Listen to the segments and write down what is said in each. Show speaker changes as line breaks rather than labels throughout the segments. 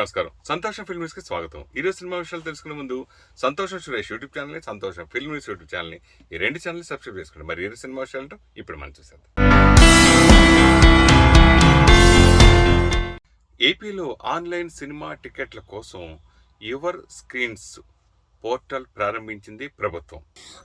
నమస్కారం. సంతోషం film news కి స్వాగతం. ఈరోజు సినిమా విషయాలు తెలుసుకునే ముందు సంతోషం సురేష్ యూట్యూబ్ ఛానల్, సంతోషం ఫిల్మ్ న్యూస్ యూట్యూబ్ ఛానల్ ఈ రెండు ఛానల్ సబ్స్క్రైబ్ చేసుకోండి. మరి ఈరోజు సినిమా విషయాలు ఇప్పుడు మనం చూసేద్దాం. ఏపీలో ఆన్లైన్ సినిమా టికెట్ల కోసం యువర్ స్క్రీన్స్ పోర్టల్ ప్రారంభించింది ప్రభుత్వం.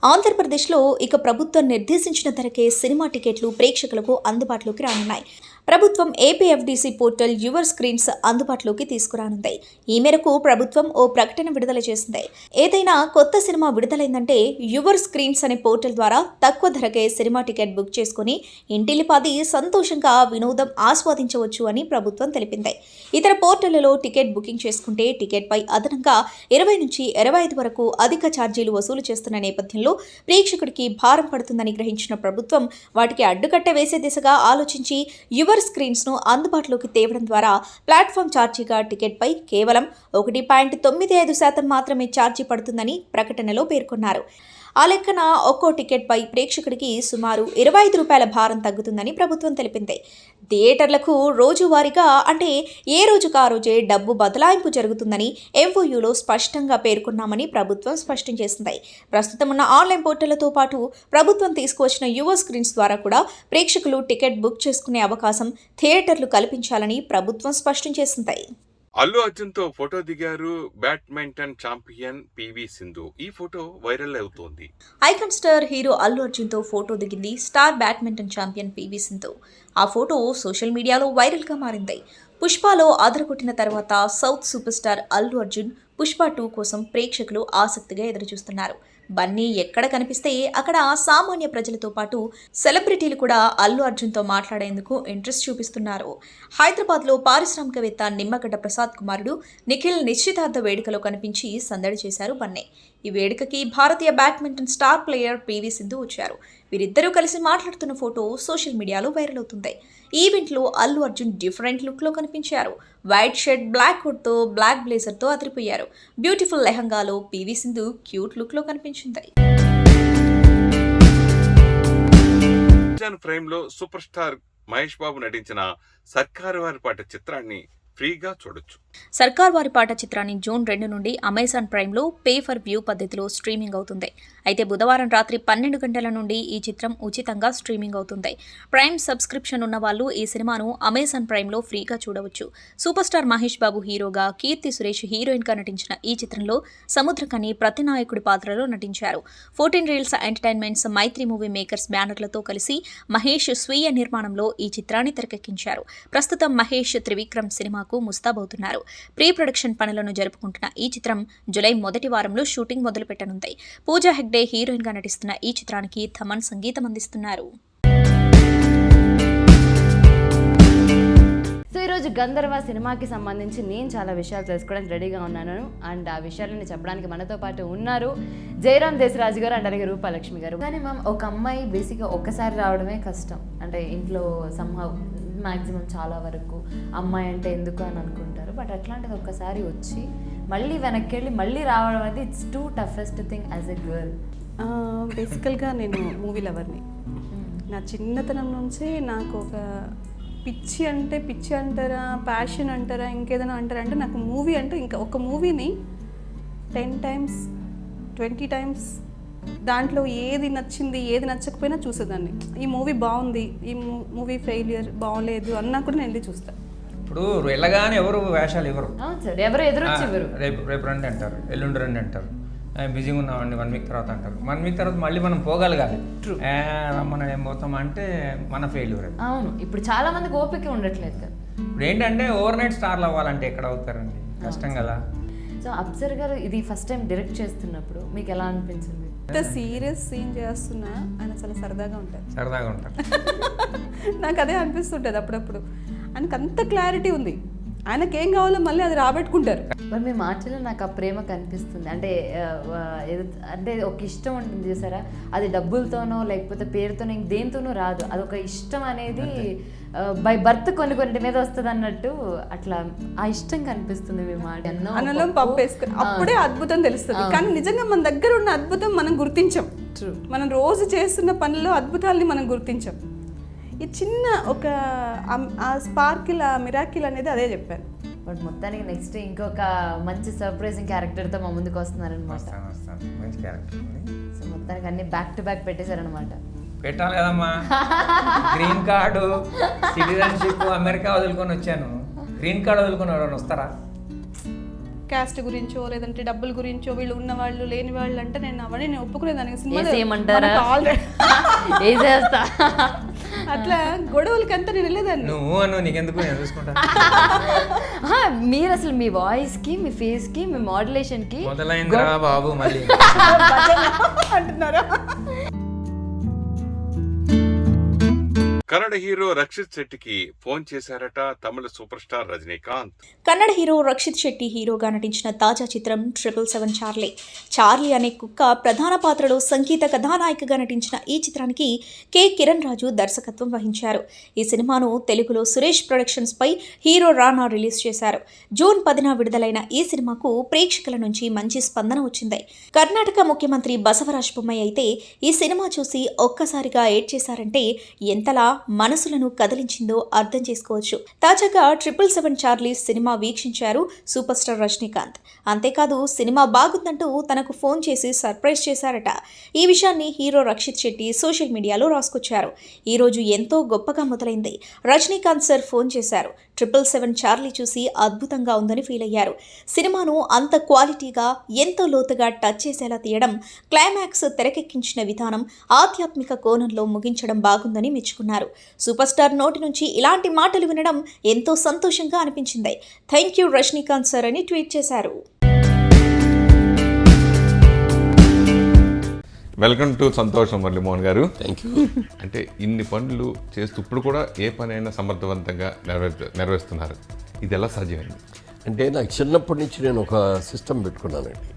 ఆంధ్రప్రదేశ్లో ఇక ప్రభుత్వం నిర్దేశించిన ధరకే సినిమా టికెట్లు ప్రేక్షకులకు అందుబాటులోకి రానున్నాయి. ప్రభుత్వం ఏపీఎఫ్డిసి పోర్టల్ యువర్ స్క్రీన్స్ అందుబాటులోకి తీసుకురానుంది. ఈ మేరకు ప్రభుత్వం ఓ ప్రకటన విడుదల చేసింది. ఏదైనా కొత్త సినిమా విడుదలైందంటే యువర్ స్క్రీన్స్ అనే పోర్టల్ ద్వారా తక్కువ ధరకే సినిమా టికెట్ బుక్ చేసుకుని ఇంటిల్లిపాది సంతోషంగా వినోదం ఆస్వాదించవచ్చు అని ప్రభుత్వం తెలిపింది. ఇతర పోర్టళ్లలో టికెట్ బుకింగ్ చేసుకుంటే టికెట్పై అదనంగా 20 నుంచి 25 వరకు అధిక ఛార్జీలు వసూలు చేస్తున్న నేపథ్యంలో ప్రేక్షకుడికి భారం పడుతుందని గ్రహించిన ప్రభుత్వం వాటికి అడ్డుకట్ట వేసే దిశగా ఆలోచించి యువర్ స్క్రీన్స్ ను అందుబాటులోకి తేవడం ద్వారా ప్లాట్ఫామ్ ఛార్జీగా టికెట్పై కేవలం 1.95% మాత్రమే ఛార్జీ పడుతుందని ప్రకటనలో పేర్కొన్నారు. ఆ లెక్కన ఒక్కో టికెట్పై ప్రేక్షకుడికి సుమారు 25 రూపాయల భారం తగ్గుతుందని ప్రభుత్వం తెలిపింది. థియేటర్లకు రోజువారీగా అంటే ఏ రోజుకు ఆ రోజే డబ్బు బదలాయింపు జరుగుతుందని ఎంఓయూలో స్పష్టంగా పేర్కొన్నామని ప్రభుత్వం స్పష్టం చేసింది. ప్రస్తుతం ఉన్న ఆన్లైన్ పోర్టళ్లతో పాటు ప్రభుత్వం తీసుకువచ్చిన యువర్ స్క్రీన్స్ ద్వారా కూడా ప్రేక్షకులు టికెట్ బుక్ చేసుకునే అవకాశం థియేటర్లు కల్పించాలని ప్రభుత్వం స్పష్టం చేసింది.
అల్లు అర్జున్ తో ఫోటో దిగారు బ్యాడ్మింటన్ ఛాంపియన్ పివి సింధు. ఈ ఫోటో వైరల్ అవుతోంది.
Icon star hero Allu Arjun తో ఫోటో దిగింది star badminton champion PV Sindhu. ఆ ఫోటో సోషల్ మీడియాలో వైరల్ గా మారింది. పుష్పలో అదరగొట్టిన తర్వాత south super star Allu Arjun Pushpa 2 కోసం ప్రేక్షకులు ఆసక్తిగా ఎదురుచూస్తున్నారు. బన్నీ ఎక్కడ కనిపిస్తే అక్కడ సామాన్య ప్రజలతో పాటు సెలబ్రిటీలు కూడా అల్లు అర్జున్తో మాట్లాడేందుకు ఇంట్రెస్ట్ చూపిస్తున్నారు. హైదరాబాద్లో పారిశ్రామికవేత్త నిమ్మగడ్డ ప్రసాద్ కుమారుడు నిఖిల్ నిశ్చితార్థ వేడుకలో కనిపించి సందడి చేశారు బన్నీ. ఈ వేడుకకి భారతీయ badminton star player PV Sindhu వచ్చారు. వీరిద్దరూ కలిసి మాట్లాడుతున్న ఫోటో సోషల్ మీడియాలో వైరల్ అవుతుంది. ఈవెంట్లో అల్లు అర్జున్ డిఫరెంట్ లుక్లో కనిపించారు. వైట్ షర్ట్, బ్లాక్ హుడ్తో, బ్లాక్ బ్లేజర్తో అదిరిపోయారు. బ్యూటిఫుల్ లెహంగాలో పివి సింధు క్యూట్ లుక్లో కనిపించింది.
ఫ్రేమ్ లో సూపర్ స్టార్ మహేష్ బాబు నటించిన సర్కారు వారి పాట చిత్రాన్ని ఫ్రీగా చూడొచ్చు.
సర్కార్ వారి పాట చిత్రాన్ని జూన్ 2 నుండి అమెజాన్ ప్రైమ్లో పే ఫర్ వ్యూ పద్ధతిలో స్ట్రీమింగ్ అవుతుంది. అయితే బుధవారం రాత్రి 12 గంటల నుండి ఈ చిత్రం ఉచితంగా స్ట్రీమింగ్ అవుతుంది. ప్రైమ్ సబ్స్క్రిప్షన్ ఉన్న వాళ్ళు ఈ సినిమాను అమెజాన్ ప్రైమ్లో ఫ్రీగా చూడవచ్చు. సూపర్ స్టార్ మహేష్ బాబు హీరోగా, కీర్తి సురేష్ హీరోయిన్గా నటించిన ఈ చిత్రంలో సముద్రకని ప్రతినాయకుడి పాత్రలో నటించారు. 14 రీల్స్ ఎంటర్టైన్మెంట్స్, మైత్రి మూవీ మేకర్స్ బ్యానర్లతో కలిసి మహేష్ స్వీయ నిర్మాణంలో ఈ చిత్రాన్ని తెరకెక్కించారు. ప్రస్తుతం మహేష్ త్రివిక్రమ్ సినిమాకు ముస్తాబవుతున్నారు. ప్రీ ప్రొడక్షన్ పనులను జరుపుకుంటున్న ఈ చిత్రం జూలై మొదటి వారంలో షూటింగ్ మొదలుపెట్టనుంది. పూజా హెగ్డే హీరోయిన్ గా నటిస్తున్న ఈ చిత్రానికి థమన్ సంగీతం అందిస్తున్నారు.
సో ఈరోజు గంధర్వ సినిమాకి సంబంధించి నేను చాలా విషయాలు తెలుసుకోవడానికి రెడీగా ఉన్నాను. అండ్ ఆ విషయాలని చెప్పడానికి మనతో పాటు ఉన్నారు జయరామ్ దేశరాజు గారు అండ్ అలాగే రూపాలక్ష్మి గారు. కానీ మ్యామ్, ఒక అమ్మాయి బేసిక్గా ఒక్కసారి రావడమే కష్టం. అంటే ఇంట్లో సంహవ్ మ్యాక్సిమం చాలా వరకు అమ్మాయి అంటే ఎందుకు అని అనుకుంటారు. బట్ అట్లాంటిది ఒక్కసారి వచ్చి మళ్ళీ వెనక్కి వెళ్ళి మళ్ళీ రావడం అనేది it's two toughest thing as a girl.
బేసికల్గా నేను మూవీ లవర్ని. నా చిన్నతనం నుంచి నాకు ఒక పిచ్చి అంటారా, ప్యాషన్ అంటారా, ఇంకేదైనా అంటారా అంటే నాకు మూవీ అంటే ఇంకా ఒక మూవీని 10 times 20 times దాంట్లో ఏది నచ్చింది ఏది నచ్చకపోయినా చూసేదాన్ని. ఈ మూవీ బాగుంది, ఈ మూవీ ఫెయిలియర్ బాగోలేదు అన్నా కూడా నేను వెళ్ళి చూస్తాను.
ఇప్పుడు వెళ్ళగానే ఎవరు వేషాలు ఇవ్వరు,
ఎవరు ఎదురొచ్చి ఇవ్వరు.
రేపు రండి అంటారు, ఎల్లుండి రండి అంటారు, బిజీగా ఉన్నామండి 1 week తర్వాత అంటారు. 1 week తర్వాత మళ్ళీ మనం పోగలగాలి. మనం ఏం పోతాం అంటే మన ఫెయిల్యూర్.
అవును, ఇప్పుడు చాలా మందికి ఓపిక ఉండట్లేదు కదా.
ఇప్పుడు ఏంటంటే ఓవర్ నైట్ స్టార్లు అవ్వాలంటే ఎక్కడ అవుతారండి, కష్టం కదా. సో
అప్సర్ గారు ఇది ఫస్ట్ టైం డైరెక్ట్ చేస్తున్నప్పుడు మీకు ఎలా అనిపించింది?
ఎంత సీరియస్ సీన్ చేస్తున్నా ఆయన చాలా సరదాగా ఉంటారు. నాకు అదే అనిపిస్తుంటుంది అప్పుడప్పుడు. ఆయనకు అంత క్లారిటీ ఉంది, ఆయనకేం కావాలో మళ్ళీ అది రాబెట్టుకుంటారు.
మరి మీ మాటలో నాకు ఆ ప్రేమ కనిపిస్తుంది. అంటే ఒక ఇష్టం ఉంటుంది చూసారా, అది డబ్బులతోనో లేకపోతే పేరుతోనో దేనితోనో రాదు. అదొక ఇష్టం అనేది బై బర్త్ కొన్ని మీద వస్తుంది అన్నట్టు అట్లా ఆ ఇష్టం కనిపిస్తుంది మీ మాట.
అన్నం పప్పు వేసుకుని అప్పుడే అద్భుతం తెలుస్తుంది. కానీ నిజంగా మన దగ్గర ఉన్న అద్భుతం మనం గుర్తించాం. మనం రోజు చేస్తున్న పనుల్లో అద్భుతాలని మనం గుర్తించాం. ఈ చిన్న ఒక ఆ స్పార్కిల్, ఆ మిరాకిల్ అనేది అదే చెప్పాను.
బట్ మొత్తానికి నెక్స్ట్ ఇంకొక మంచి సర్ప్రైజింగ్ క్యారెక్టర్తో మా ముందుకు వస్తున్నారనమాట.
వస్తాను మంచి క్యారెక్టర్ ఉంది.
సో మొత్తానికి అన్ని బ్యాక్ టు బ్యాక్ పెట్టేశారనమాట.
పెట్టాలి కదమ్మా, గ్రీన్ కార్డు సిటిజన్షిప్ అమెరికా వదులుకొని వచ్చాను, గ్రీన్ కార్డు వదులుకొని ఎవరైనా వస్తారా?
క్యాస్ట్ గురించో లేదంటే డబ్బుల గురించో వీళ్ళు ఉన్న వాళ్ళు లేని వాళ్ళు అంటే నేను అవన్నీ నేను ఒప్పుకునేదానికి
వేసేయమంటారా?
ఆల్రెడీ
వేసేస్తా.
అట్లా గొడవలకంతా నేను వెళ్ళేదాన్ని.
నువ్వు అను, నీకెందుకు, నేను చూసుకుంటా.
మీరు అసలు మీ వాయిస్కి, మీ ఫేస్కి, మీ మోడ్యులేషన్కి
మొదలైందిరా బాబు మళ్ళీ.
అంటున్నారా?
కన్నడ హీరో రక్షిత్ శెట్టికి ఫోన్ చేశారట Tamil super star Rajinikanth.
Kannada hero Rakshit Shetty హీరోగా నటించిన తాజా చిత్రం 777 చార్లీ. చార్లీ అనే కుక్క ప్రధాన పాత్రలో సంగీత కథానాయికగా నటించిన ఈ చిత్రానికి కె కిరణ్ రాజు దర్శకత్వం వహించారు. ఈ సినిమాను తెలుగులో సురేష్ ప్రొడక్షన్స్ పై హీరో రానా రిలీజ్ చేశారు. జూన్ 10న విడుదలైన ఈ సినిమాకు ప్రేక్షకుల నుంచి మంచి స్పందన వచ్చింది. కర్ణాటక ముఖ్యమంత్రి బసవరాజ్ బొమ్మాయి అయితే ఈ సినిమా చూసి ఒక్కసారిగా ఏడ్చేశారంటే ఎంతలా మనసులను కదిలించిందో అర్థం చేసుకోవచ్చు. తాజాగా 777 చార్లీ సినిమా వీక్షించారు సూపర్ స్టార్ రజనీకాంత్. అంతేకాదు సినిమా బాగుందంటూ తనకు ఫోన్ చేసి సర్ప్రైజ్ చేశారట. ఈ విషయాన్ని హీరో రక్షిత్ శెట్టి సోషల్ మీడియాలో రాసుకొచ్చారు. ఈ రోజు ఎంతో గొప్పగా మొదలైంది. రజనీకాంత్ సార్ ఫోన్ చేశారు. 777 చార్లీ చూసి అద్భుతంగా ఉందని ఫీల్ అయ్యారు. సినిమాను అంత క్వాలిటీగా ఎంతో లోతుగా టచ్ చేసేలా తీయడం, క్లైమాక్స్ తెరకెక్కించిన విధానం, ఆధ్యాత్మిక కోణంలో ముగించడం బాగుందని మెచ్చుకున్నారు. సూపర్ స్టార్ నోటి నుంచి ఇలాంటి మాటలు వినడం ఎంతో సంతోషంగా అనిపించింది. థ్యాంక్ యూ రజనీకాంత్ సార్ అని ట్వీట్ చేశారు.
వెల్కమ్ టు సంతోషం మురళీమోహన్ గారు.
Thank you.
అంటే ఇన్ని పనులు చేస్తూ ఇప్పుడు కూడా ఏ పనైనా సమర్థవంతంగా నెరవేరుస్తున్నారు. ఇది ఎలా సాధ్యమైంది?
అంటే నాకు చిన్నప్పటి నుంచి నేను ఒక సిస్టమ్ పెట్టుకున్నానండి.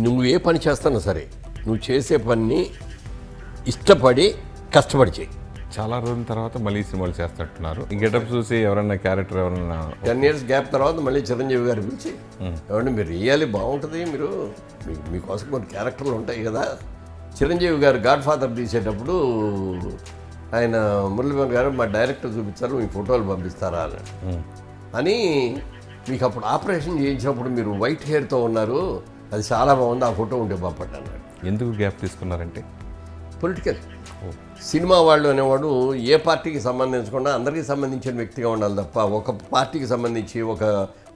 నువ్వు ఏ పని చేస్తానో సరే, నువ్వు చేసే పని ఇష్టపడి కష్టపడి చేయి.
చాలా రోజుల తర్వాత మళ్ళీ సినిమాలు చేస్తున్నారు. ఈ గెటప్ చూసి ఎవరన్నా క్యారెక్టర్ ఎవరన్నా
10 years గ్యాప్ తర్వాత మళ్ళీ చిరంజీవి గారు పిలిచి, ఏమంటే మీరు వేయాలి, బాగుంటుంది, మీరు మీకోసం కొన్ని క్యారెక్టర్లు ఉంటాయి కదా. చిరంజీవి గారు గాడ్ ఫాదర్ తీసేటప్పుడు ఆయన మురళీమోహన్ గారు మా డైరెక్టర్ చూపించారు, మీ ఫోటోలు పంపిస్తారా అని. మీకు అప్పుడు ఆపరేషన్ చేయించినప్పుడు మీరు వైట్ హెయిర్తో ఉన్నారు, అది చాలా బాగుంది, ఆ ఫోటో ఉంటే బాపడ్డా అన్నాడు.
ఎందుకు గ్యాప్ తీసుకున్నారంటే
పొలిటికల్. సినిమా వాళ్ళు అనేవాడు ఏ పార్టీకి సంబంధించకుండా అందరికీ సంబంధించిన వ్యక్తిగా ఉండాలి తప్ప ఒక పార్టీకి సంబంధించి ఒక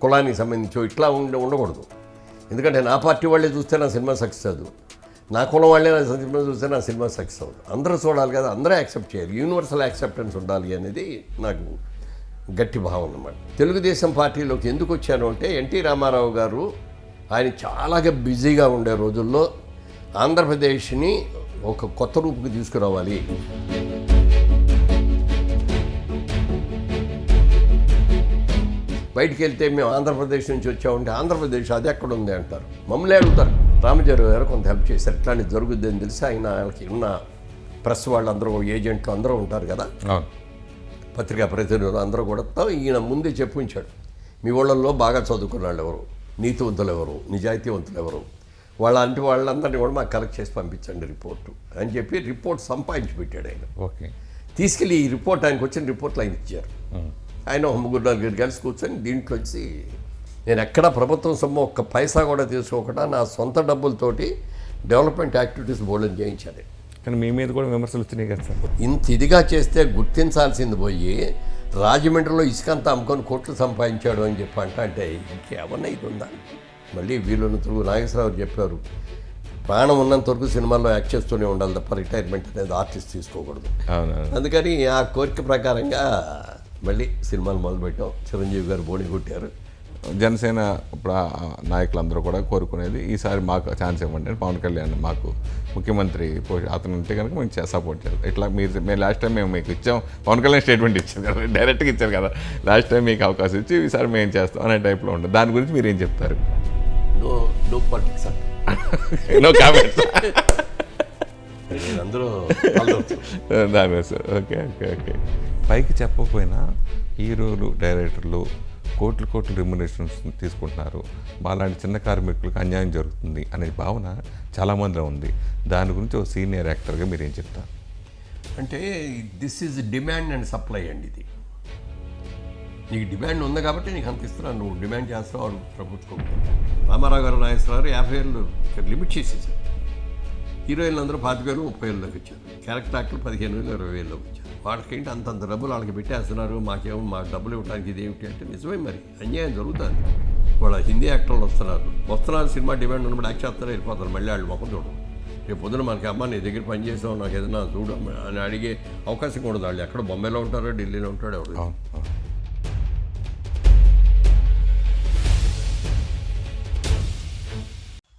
కులానికి సంబంధించి ఇట్లా ఉండకూడదు. ఎందుకంటే నా పార్టీ వాళ్ళే చూస్తే నా సినిమా సక్సెస్ అవ్వదు, నా కులం వాళ్ళే నా సినిమా చూస్తే నా సినిమా సక్సెస్ అవ్వదు. అందరూ చూడాలి కదా, అందరూ యాక్సెప్ట్ చేయాలి, యూనివర్సల్ యాక్సెప్టెన్స్ ఉండాలి అనేది నాకు గట్టి భావం అన్నమాట. తెలుగుదేశం పార్టీలోకి ఎందుకు వచ్చాను అంటే ఎన్టీ రామారావు గారు ఆయన చాలాగా బిజీగా ఉండే రోజుల్లో ఆంధ్రప్రదేశ్ని ఒక కొత్త రూపుకి తీసుకురావాలి, బయటికి వెళ్తే మేము ఆంధ్రప్రదేశ్ నుంచి వచ్చామంటే ఆంధ్రప్రదేశ్ అది ఎక్కడ ఉంది అంటారు, మమ్మల్ని అడుగుతారు. రామజారావు గారు కొంత హెల్ప్ చేశారు, ఇట్లాంటి జరుగుద్ది అని తెలిసి ఆయనకి ఉన్న ప్రెస్ వాళ్ళందరూ ఏజెంట్లు అందరూ ఉంటారు కదా, పత్రికా ప్రతినిధులు అందరూ కూడా ఈయన ముందే చెప్పించాడు, మీ ఊళ్ళల్లో బాగా చదువుకున్న వాళ్ళు ఎవరు, నీతివంతులు ఎవరు, నిజాయితీవంతులు ఎవరు, వాళ్ళందరినీ కూడా మాకు కలెక్ట్ చేసి పంపించండి రిపోర్టు అని చెప్పి రిపోర్ట్ సంపాదించి పెట్టాడు ఆయన.
ఓకే,
తీసుకెళ్ళి ఈ రిపోర్ట్ ఆయనకు వచ్చిన రిపోర్ట్లు ఆయన ఇచ్చారు. ఆయన 3-4 కలిసి కూర్చొని దీంట్లో వచ్చి నేను ఎక్కడా ప్రభుత్వం సొమ్ము ఒక్క పైసా కూడా తీసుకోకుండా నా సొంత డబ్బులతోటి డెవలప్మెంట్ యాక్టివిటీస్ బోల్డని చేయించాలి.
కానీ మీ మీద కూడా విమర్శలు వచ్చినాయి కదా సార్.
ఇంత ఇదిగా చేస్తే గుర్తించాల్సింది పోయి రాజమండ్రిలో ఇసుకంతా అమ్ముకొని కోట్లు సంపాదించాడు అని చెప్పి అంటే ఇంకేమన్నా ఇది ఉందా? మళ్ళీ వీళ్ళను నాగేశ్వరరావు చెప్పారు, ప్రాణం ఉన్నంత వరకు సినిమాల్లో యాక్ట్ చేస్తూనే ఉండాలి తప్ప రిటైర్మెంట్ అనేది ఆర్టిస్ట్ తీసుకోకూడదు. అందుకని ఆ కోరిక ప్రకారంగా మళ్ళీ సినిమాలు మొదలుపెట్టాం. చిరంజీవి గారు బోణి కొట్టారు.
జనసేన ఇప్పుడు నాయకులందరూ కూడా కోరుకునేది ఈసారి మాకు ఛాన్స్ ఇవ్వండి, పవన్ కళ్యాణ్ మాకు ముఖ్యమంత్రి అతను ఉంటే కనుక మేము సపోర్ట్ చేయాలి. ఇట్లా మేము లాస్ట్ టైం మేము మీకు ఇచ్చాం, పవన్ కళ్యాణ్ స్టేట్మెంట్ ఇచ్చారు కదా, డైరెక్ట్గా ఇచ్చారు కదా, లాస్ట్ టైం మీకు అవకాశం ఇచ్చి ఈసారి మేము చేస్తాం అనే టైప్లో ఉంటుంది. దాని గురించి మీరు ఏం చెప్తారు?
No politics
no comments.
అందరూ
దాని సార్. Okay okay okay. పైకి చెప్పకపోయినా హీరోలు, డైరెక్టర్లు కోట్లు రెమ్యునరేషన్స్ తీసుకుంటున్నారు, మాలాంటి చిన్న కార్మికులకు అన్యాయం జరుగుతుంది అనే భావన చాలామందిలో ఉంది. దాని గురించి ఒక సీనియర్ యాక్టర్గా మీరు ఏం చెప్తారు?
అంటే this is demand and supply అండి. ఇది నీకు డిమాండ్ ఉంది కాబట్టి నీకు అంత ఇస్తున్నాను, నువ్వు డిమాండ్ చేస్తున్నావు వాళ్ళు ప్రభుత్వం. రామారావు గారు, నాగేశ్వరరావు 50 ఏళ్ళు లిమిట్ చేసేసారు. హీరోయిన్లు అందరూ 25,000 30,000 దాకా ఇచ్చారు. క్యారెక్టర్ యాక్టర్లు 15,000 20,000 ఇచ్చారు. వాళ్ళకేంటి అంతంత డబ్బులు వాళ్ళకి పెట్టేస్తున్నారు, మాకు డబ్బులు ఇవ్వడానికి ఇదేమిటి అంటే నిజమే, మరి అన్యాయం జరుగుతుంది. వాళ్ళ హిందీ యాక్టర్లు వస్తున్నారు సినిమా డిమాండ్ ఉన్నప్పుడు యాక్ట్ చేస్తారు, వెళ్ళిపోతారు, మళ్ళీ వాళ్ళు మొక్క చూడరు. రేపు పొద్దున మనకి అమ్మ నీ దగ్గర పని చేసావు, నాకు ఏదైనా చూడు అని అడిగే అవకాశం కూడా వాళ్ళు ఎక్కడ బొంబాయిలో ఉంటారో ఢిల్లీలో ఉంటాడో ఎవరు.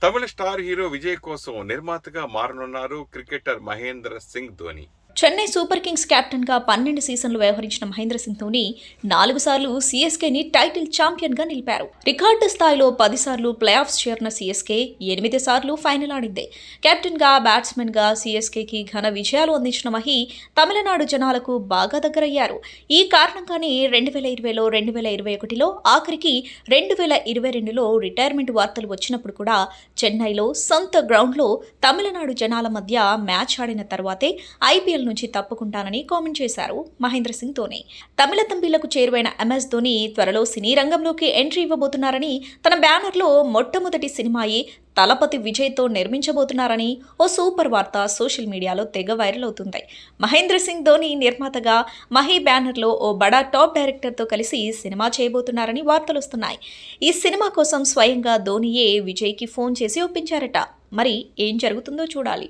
తమిళ స్టార్ హీరో విజయ్ కోసం నిర్మాతగా మారనున్నారు cricketer Mahendra Singh Dhoni.
Chennai super kings కెప్టెన్గా 12 సీజన్లు వ్యవహరించిన మహేంద్ర సింగ్ ధోని 4 సార్లు సీఎస్కేని టైటిల్ ఛాంపియన్గా నిలిపారు. రికార్డు స్థాయిలో 10 సార్లు ప్లే ఆఫ్స్ చేరిన సీఎస్కే 8 సార్లు ఫైనల్ ఆడింది. కెప్టెన్గా, బ్యాట్స్మెన్గా సీఎస్కేకి ఘన విజయాలు అందించిన మహి తమిళనాడు జనాలకు బాగా దగ్గరయ్యారు. ఈ కారణంగానే 2020లో 2021లో ఆఖరికి 2022లో రిటైర్మెంట్ వార్తలు వచ్చినప్పుడు కూడా చెన్నైలో సొంత గ్రౌండ్లో తమిళనాడు జనాల మధ్య మ్యాచ్ ఆడిన తర్వాతే ఐపీఎల్ నుంచి తప్పుకుంటానని కామెంట్ చేశారు మహేంద్ర సింగ్ ధోని. తమిళ తంబిళ్లకు చేరువైన ఎంఎస్ ధోని త్వరలో సినీ రంగంలోకి ఎంట్రీ ఇవ్వబోతున్నారని, తన బ్యానర్లో మొట్టమొదటి సినిమాయే తలపతి విజయ్తో నిర్మించబోతున్నారని ఓ సూపర్ వార్త సోషల్ మీడియాలో తెగ వైరల్ అవుతుంది. మహేంద్ర సింగ్ ధోని నిర్మాతగా మహి బ్యానర్లో ఓ బడా టాప్ డైరెక్టర్తో కలిసి సినిమా చేయబోతున్నారని వార్తలు వస్తున్నాయి. ఈ సినిమా కోసం స్వయంగా ధోనియే విజయ్కి ఫోన్ చేసి ఒప్పించారట. మరి ఏం జరుగుతుందో చూడాలి.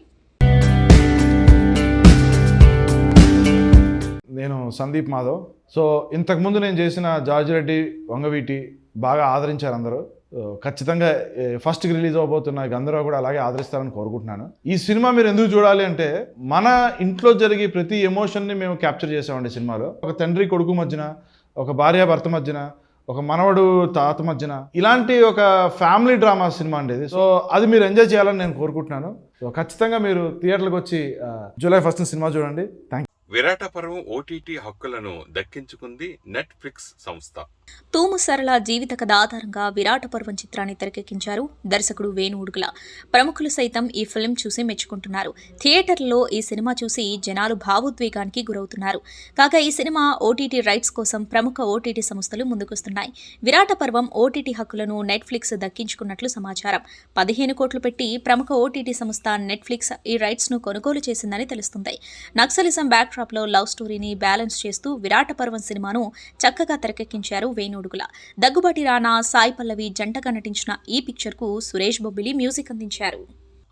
నేను సందీప్ మాధవ్. సో ఇంతకుముందు నేను చేసిన జార్జ్ రెడ్డి, వంగవీటి బాగా ఆదరించారు అందరూ. ఖచ్చితంగా ఫస్ట్కి రిలీజ్ అవబోతున్న అందరూ కూడా అలాగే ఆదరిస్తారని కోరుకుంటున్నాను. ఈ సినిమా మీరు ఎందుకు చూడాలి అంటే, మన ఇంట్లో జరిగే ప్రతి ఎమోషన్ని మేము క్యాప్చర్ చేసామండి సినిమాలో. ఒక తండ్రి కొడుకు మధ్యన, ఒక భార్య భర్త మధ్యన, ఒక మనవడు తాత మధ్యన, ఇలాంటి ఒక ఫ్యామిలీ డ్రామా సినిమా అండి ఇది. సో అది మీరు ఎంజాయ్ చేయాలని నేను కోరుకుంటున్నాను. సో ఖచ్చితంగా మీరు థియేటర్లకు వచ్చి జూలై 1 సినిమా చూడండి. Thank you.
Virata Parvam OTT హక్కులను దక్కించుకుంది నెట్ఫ్లిక్స్ సంస్థ.
తూము సరళ జీవిత కథ ఆధారంగా విరాట పర్వం చిత్రాన్ని తెరకెక్కించారు దర్శకుడు వేణు ఉడుగుల. ప్రముఖులు సైతం ఈ ఫిల్మ్ చూసి మెచ్చుకుంటున్నారు. థియేటర్లో ఈ సినిమా చూసి జనాలు భావోద్వేగానికి గురవుతున్నారు. కాగా ఈ సినిమా ఓటీటీ రైట్స్ కోసం ప్రముఖ ఓటీటీ సంస్థలు ముందుకొస్తున్నాయి. విరాట పర్వం ఓటీటీ హక్కులను నెట్ఫ్లిక్స్ దక్కించుకున్నట్లు సమాచారం. 15 కోట్లు పెట్టి ప్రముఖ ఓటీటీ సంస్థ నెట్ఫ్లిక్స్ ఈ రైట్స్ ను కొనుగోలు చేసిందని తెలుస్తుంది. నక్సలిజం బ్యాక్డ్రాప్ లో లవ్ స్టోరీని బ్యాలెన్స్ చేస్తూ విరాట పర్వం సినిమాను చక్కగా తెరకెక్కించారు వేణుడుగుల. దగ్గుబాటి రానా, సాయి పల్లవి జంటగా నటించిన ఈ పిక్చర్ కు సురేష్ బొబ్బిలి మ్యూజిక్ అందించారు.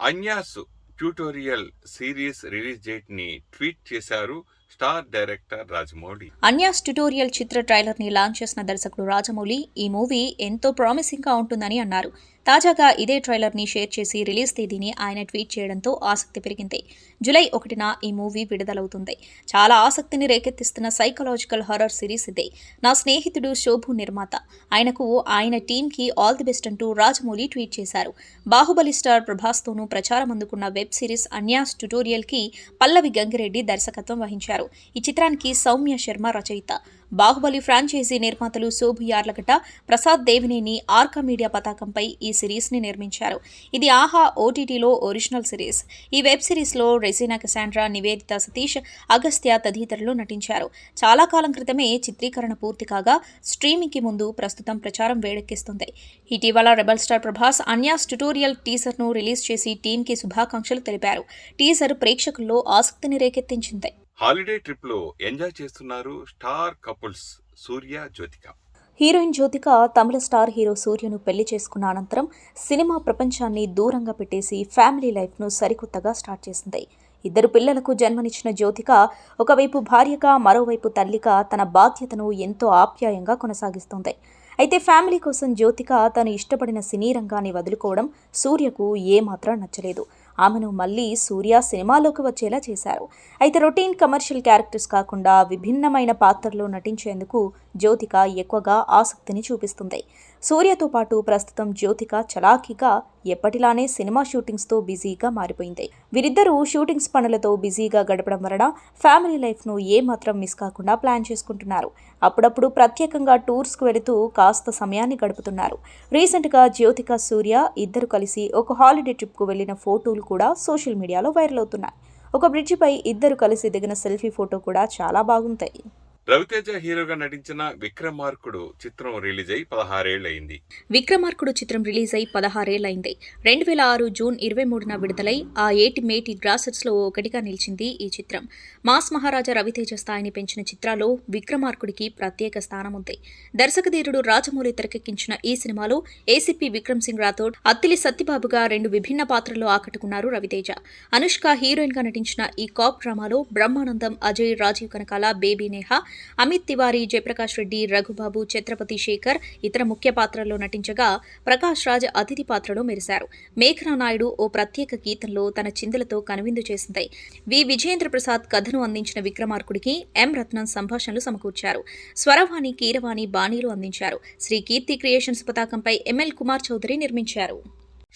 అన్యాస్ ట్యూటోరియల్ సిరీస్ రిలీజ్ డేట్ ని ట్వీట్ చేశారు స్టార్ డైరెక్టర్ రాజమౌళి.
అన్యాస్ ట్యుటోరియల్ చిత్ర ట్రైలర్ ని లాంచ్ చేసిన దర్శకుడు రాజమౌళి ఈ మూవీ ఎంతో ప్రామిసింగ్ గా ఉంటుందని అన్నారు. తాజాగా ఇదే ట్రైలర్ ని షేర్ చేసి రిలీజ్ తేదీని ఆయన ట్వీట్ చేయడంతో ఆసక్తి పెరిగింది. జూలై 1న ఈ మూవీ విడుదలవుతుంది. చాలా ఆసక్తిని రేకెత్తిస్తున్న సైకలాజికల్ హారర్ సిరీస్ ఇదే. నా స్నేహితుడు శోభు నిర్మాత. ఆయనకు, ఆయన టీంకి ఆల్ ది బెస్ట్ అంటూ రాజమౌళి ట్వీట్ చేశారు. బాహుబలి స్టార్ ప్రభాస్తోనూ ప్రచారం అందుకున్న వెబ్ సిరీస్ అన్యాస్ ట్యుటోరియల్ కి పల్లవి గంగిరెడ్డి దర్శకత్వం వహించారు. ఈ చిత్రానికి సౌమ్య శర్మ రచయిత. బాహుబలి ఫ్రాంచైజీ నిర్మాతలు శోభు యార్లగడ్డ, ప్రసాద్ దేవినేని ఆర్కా మీడియా పతాకంపై ఈ సిరీస్ ని నిర్మించారు. ఇది ఆహా ఓటీటీలో ఒరిజినల్ సిరీస్. ఈ వెబ్ సిరీస్ లో రెజీనా కసాండ్రా, నివేదిత సతీష్, అగస్త్య తదితరులు నటించారు. చాలా కాలం క్రితమే చిత్రీకరణ పూర్తి కాగా స్ట్రీమింగ్ కి ముందు ప్రస్తుతం ప్రచారం వేడెక్కిస్తుంది. ఇటీవల rebel star Prabhas Anya's tutorial teaser ను రిలీజ్ చేసి టీమ్ కి శుభాకాంక్షలు తెలిపారు. టీజర్ ప్రేక్షకుల్లో ఆసక్తిని రేకెత్తించింది.
హాలిడే ట్రిప్ లో ఎంజాయ్ చేస్తున్నారు star couples Surya, Jyothika.
Heroine Jyothika Tamil star hero సూర్యను పెళ్లి చేసుకున్న అనంతరం సినిమా ప్రపంచాన్ని దూరంగా పెట్టేసి ఫ్యామిలీ లైఫ్ను సరికొత్తగా స్టార్ట్ చేసింది. 2 పిల్లలకు జన్మనిచ్చిన జ్యోతిక ఒకవైపు భార్యగా, మరోవైపు తల్లిగా తన బాధ్యతను ఎంతో ఆప్యాయంగా కొనసాగిస్తుంది. అయితే ఫ్యామిలీ కోసం జ్యోతిక తను ఇష్టపడిన సినీ రంగాన్ని వదులుకోవడం సూర్యకు ఏమాత్రం నచ్చలేదు. ఆమెను మళ్లీ సూర్య సినిమాలోకి వచ్చేలా చేశారు. అయితే రొటీన్ కమర్షియల్ క్యారెక్టర్స్ కాకుండా విభిన్నమైన పాత్రలో నటించేందుకు జ్యోతిక ఎక్కువగా ఆసక్తిని చూపిస్తుంది. సూర్యతో పాటు ప్రస్తుతం జ్యోతిక చలాకీగా ఎప్పటిలానే సినిమా షూటింగ్స్తో బిజీగా మారిపోయింది. వీరిద్దరూ షూటింగ్స్ పనులతో బిజీగా గడపడం వలన ఫ్యామిలీ లైఫ్ను ఏమాత్రం మిస్ కాకుండా ప్లాన్ చేసుకుంటున్నారు. అప్పుడప్పుడు ప్రత్యేకంగా టూర్స్కు వెళుతూ కాస్త సమయాన్ని గడుపుతున్నారు. రీసెంట్గా జ్యోతిక, సూర్య ఇద్దరు కలిసి ఒక హాలిడే ట్రిప్కు వెళ్లిన ఫోటోలు కూడా సోషల్ మీడియాలో వైరల్ అవుతున్నాయి. ఒక బ్రిడ్జిపై ఇద్దరు కలిసి దిగిన సెల్ఫీ ఫోటో కూడా చాలా బాగుంటాయి.
రవితేజ హీరోగా నటించిన విక్రమార్కుడు చిత్రం రిలీజ్ అయి 16 ఏళ్లయింది.
విక్రమార్కుడు చిత్రం రిలీజ్ అయి 16 ఏళ్లైంది. 2006 జూన్ 23న విడుదలై ఆ ఏటి మేటి గ్రాసర్స్లో ఒకటిగా నిలిచింది ఈ చిత్రం. మాస్ మహారాజా రవితేజ స్థాయిని పెంచిన చిత్రాల్లో విక్రమార్కుడికి ప్రత్యేక స్థానం ఉంది. దర్శకధీరుడు రాజమౌళి తెరకెక్కించిన ఈ సినిమాలో ఏసీపీ విక్రమ్ సింగ్ రాథోడ్, అత్తిలి సత్యబాబుగా 2 విభిన్న పాత్రల్లో ఆకట్టుకున్నారు రవితేజ. అనుష్క హీరోయిన్ గా నటించిన ఈ కాప్ డ్రామాలో బ్రహ్మానందం, అజయ్, రాజీవ్ కనకాల, బేబీ నేహా, అమిత్ తివారీ, జయప్రకాష్ రెడ్డి, రఘుబాబు, ఛత్రపతి శేఖర్ ఇతర ముఖ్య పాత్రల్లో నటించగా ప్రకాష్ రాజ్ అతిథి పాత్రలో మెరిశారు. మేఘనా నాయుడు ఓ ప్రత్యేక గీతంలో తన చిందులతో కనువిందు చేసింది. వి. విజయేంద్ర ప్రసాద్ కథను అందించిన విక్రమార్కుడికి ఎం. రత్నం సంభాషణలు సమకూర్చారు. స్వరవాణి, కీరవాణి బాణీలు అందించారు. శ్రీ కీర్తి క్రియేషన్స్ పతాకంపై ఎంఎల్ కుమార్ చౌదరి నిర్మించారు.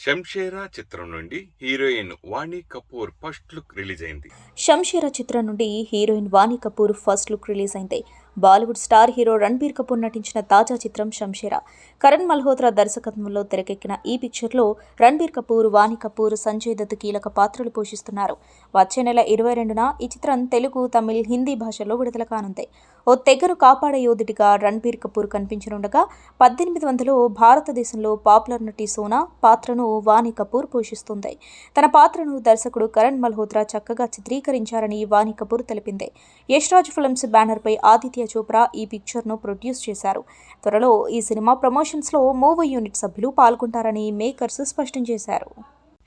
శంషేరా చిత్రం నుండి హీరోయిన్ వాణి కపూర్ ఫస్ట్ లుక్ రిలీజ్ అయింది.
శంషేరా చిత్రం నుండి హీరోయిన్ వాణి కపూర్ ఫస్ట్ లుక్ రిలీజ్ అయింది. బాలీవుడ్ స్టార్ హీరో రణబీర్ కపూర్ నటించిన తాజా చిత్రం శంషేరా. కరణ్ మల్హోత్రా దర్శకత్వంలో తెరకెక్కిన ఈ పిక్చర్లో రణబీర్ కపూర్, వాణి కపూర్, సంజయ్ దత్ కీలక పాత్రలు పోషిస్తున్నారు. వచ్చే నెల 22న ఈ చిత్రం తెలుగు, తమిళ్, హిందీ భాషల్లో విడుదల కానుంది. ఓ తెగను కాపాడే యోధుడిగా రణబీర్ కపూర్ కనిపించనుండగా 1800లో భారతదేశంలో పాపులర్ నటి సోనా పాత్రను వాణి కపూర్ పోషిస్తుంది. తన పాత్రను దర్శకుడు కరణ్ మల్హోత్రా చక్కగా చిత్రీకరించారని వాణి కపూర్ తెలిపింది. యష్ రాజ్ ఫిల్మ్స్ బ్యానర్పై ఆదిత్య చోప్రా ఈ పిక్చర్ను ప్రొడ్యూస్ చేశారు. త్వరలో ఈ సినిమా ప్రమోషన్స్లో మూవీ యూనిట్ సభ్యులు పాల్గొంటారని మేకర్స్ స్పష్టం చేశారు.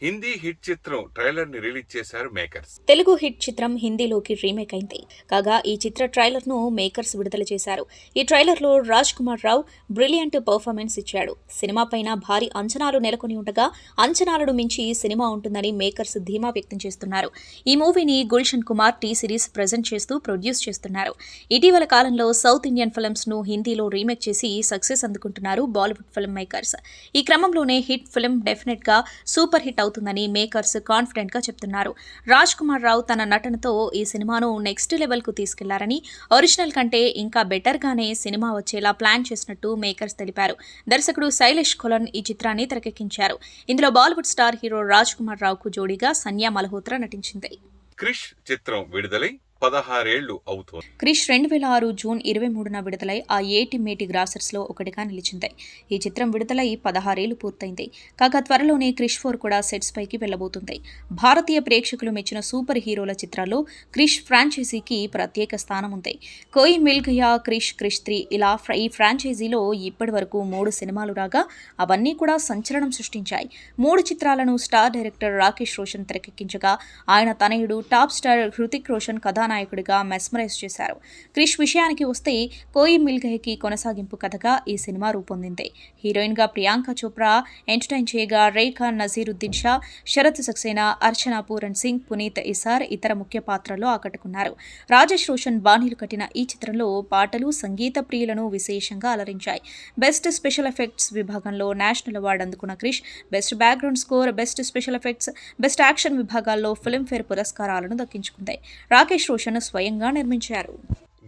హిందీ హిట్ చిత్రం ట్రైలర్ ని రిలీజ్ చేశారు మేకర్స్.
తెలుగు హిట్ చిత్రం హిందీలోకి రీమేక్ అయింది. కాగా ఈ చిత్ర ట్రైలర్ను మేకర్స్ విడుదల చేశారు. ఈ ట్రైలర్లో రాజ్ కుమార్ రావు బ్రిలియంట్ పర్ఫార్మెన్స్ ఇచ్చాడు. సినిమా పైన భారీ అంచనాలు నెలకొని ఉండగా అంచనాలను మించి సినిమా ఉంటుందని మేకర్స్ ధీమా వ్యక్తం చేస్తున్నారు. ఈ మూవీని Gulshan Kumar T Series present చేస్తూ ప్రొడ్యూస్ చేస్తున్నారు. ఇటీవల కాలంలో సౌత్ ఇండియన్ ఫిల్మ్స్ ను హిందీలో రీమేక్ చేసి సక్సెస్ అందుకుంటున్నారు బాలీవుడ్ ఫిల్మ్ మేకర్స్. ఈ క్రమంలోనే హిట్ ఫిల్మ్ డెఫినెట్ గా సూపర్ హిట్ అవుతుందని మేకర్స్ కాన్ఫిడెంట్ గా చెప్తున్నారు. రాజ్ కుమార్ రావు తన నటనతో ఈ సినిమాను నెక్స్ట్ లెవెల్ కు తీసుకెళ్లారని, ఒరిజినల్ కంటే ఇంకా బెటర్ గానే సినిమా వచ్చేలా ప్లాన్ చేసినట్టు మేకర్స్ తెలిపారు. దర్శకుడు శైలేష్ కొలన్ ఈ చిత్రాన్ని తెరకెక్కించారు. ఇందులో బాలీవుడ్ స్టార్ హీరో రాజ్ కుమార్ రావుకు జోడీగా సన్యా మల్హోత్రా నటించింది.
క్రిష్ చిత్రం విడుదలై 16 ఏళ్లు అవుతోంది.
క్రిష్ 2006 జూన్ 23న విడుదలై ఆ ఏటి మేటి గ్రాసర్స్లో ఒకటిగా నిలిచింది. ఈ చిత్రం విడుదలై 16 ఏళ్లు పూర్తయింది. కాగా త్వరలోనే క్రిష్ 4 కూడా సెట్స్ పైకి వెళ్లబోతుంది. భారతీయ ప్రేక్షకులు మెచ్చిన సూపర్ హీరోల చిత్రాల్లో క్రిష్ ఫ్రాంచైజీకి ప్రత్యేక స్థానం ఉంది. కోయి మిల్ గయా, క్రిష్, క్రిష్ 3 ఇలా ఈ ఫ్రాంచైజీలో ఇప్పటి వరకు 3 సినిమాలు రాగా అవన్నీ కూడా సంచలనం సృష్టించాయి. 3 చిత్రాలను స్టార్ డైరెక్టర్ రాకేష్ రోషన్ తెరకెక్కించగా ఆయన తనయుడు టాప్ స్టార్ హృతిక్ రోషన్ కథానాయకుడిగా మెస్మరైజ్ చేశారు. క్రిష్ విషయానికి వస్తే కోయి మిల్ గయకి కొనసాగింపు కథగా ఈ సినిమా రూపొందింది. హీరోయిన్ గా ప్రియాంక చోప్రా ఎంటర్టైన్ చేయగా రేఖా నజీరుద్దీన్ షా, శరత్ సక్సేనా, అర్చనా పూరన్ సింగ్, పునీత్ ఇసార్ ఇతర ముఖ్య పాత్రల్లో ఆకట్టుకున్నారు. రాజేష్ రోషన్ బాణీలు కట్టిన ఈ చిత్రంలో పాటలు సంగీత ప్రియులను విశేషంగా అలరించాయి. బెస్ట్ స్పెషల్ ఎఫెక్ట్స్ విభాగంలో నేషనల్ అవార్డు అందుకున్న Krrish best background score, best special effects, best action విభాగాల్లో ఫిల్మ్ఫేర్ పురస్కారాలను దక్కించుకుంది. రాకేష్ రోషన్ స్వయంగా నిర్మించారు.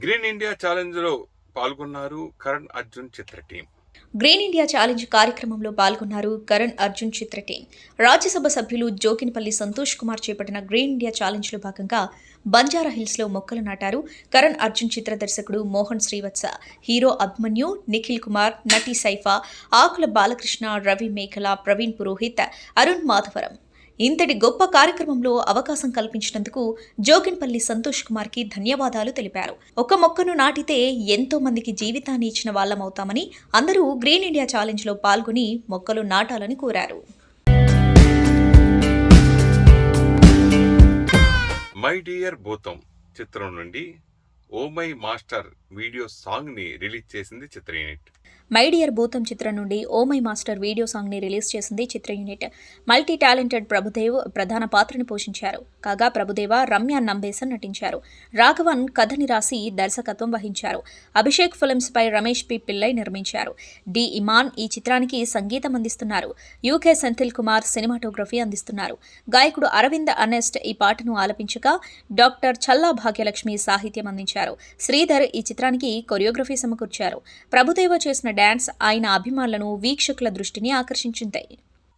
గ్రీన్ ఇండియా ఛాలెంజ్ లో పాల్గొన్నారు కరణ్ అర్జున్ చిత్ర టీం.
గ్రీన్ ఇండియా ఛాలెంజ్ కార్యక్రమంలో పాల్గొన్నారు కరణ్ అర్జున్ చిత్ర టీం. రాజ్యసభ సభ్యులు జోకినపల్లి సంతోష్ కుమార్ చేపట్టిన గ్రీన్ ఇండియా ఛాలెంజ్లో భాగంగా బంజారా హిల్స్లో మొక్కలు నాటారు కరణ్ అర్జున్ చిత్ర దర్శకుడు మోహన్ శ్రీవత్స, హీరో అభిమన్యు, నిఖిల్ కుమార్, నటి సైఫా, ఆకుల బాలకృష్ణ, రవి మేఖల, ప్రవీణ్ పురోహిత్, అరుణ్ మాధవరం. ఇంతటి గొప్ప కార్యక్రమంలో అవకాశం కల్పించినందుకు జోగిన్పల్లి సంతోష్ కుమార్కి ధన్యవాదాలు తెలిపారు. ఒక మొక్కను నాటితే ఎంతో మందికి జీవితాన్ని ఇచ్చిన వాళ్ళమవుతామని అందరూ గ్రీన్ ఇండియా ఛాలెంజ్లో పాల్గొని మొక్కలు నాటాలని కోరారు.
మై డియర్ భూతం చిత్రం నుండి O my master video song ని రిలీజ్ చేసింది చిత్ర యూనిట్.
మై డియర్ భూతం చిత్రం నుండి ఓ మై మాస్టర్ వీడియో సాంగ్ని రిలీజ్ చేసింది చిత్ర యూనిట్. మల్టీ టాలెంటెడ్ ప్రభుదేవ్ ప్రధాన పాత్రను పోషించారు. కాగా ప్రభుదేవ, రమ్య నంబేసన్ నటించారు. రాఘవన్ కథని రాసి దర్శకత్వం వహించారు. అభిషేక్ ఫిల్మ్స్ పై రమేష్ పి పిల్లై నిర్మించారు. డి ఇమాన్ ఈ చిత్రానికి సంగీతం అందిస్తున్నారు. యూకే సెంథిల్ కుమార్ సినిమాటోగ్రఫీ అందిస్తున్నారు. గాయకుడు అరవింద్ అనెస్ట్ ఈ పాటను ఆలపించగా డాక్టర్ చల్లా భాగ్యలక్ష్మి సాహిత్యం అందించారు. శ్రీధర్ ఈ చిత్రానికి కొరియోగ్రఫీ సమకూర్చారు. ప్రభుదేవ చేసిన డాన్స్ ఆయన అభిమానులను, వీక్షకుల దృష్టిని ఆకర్షించింది.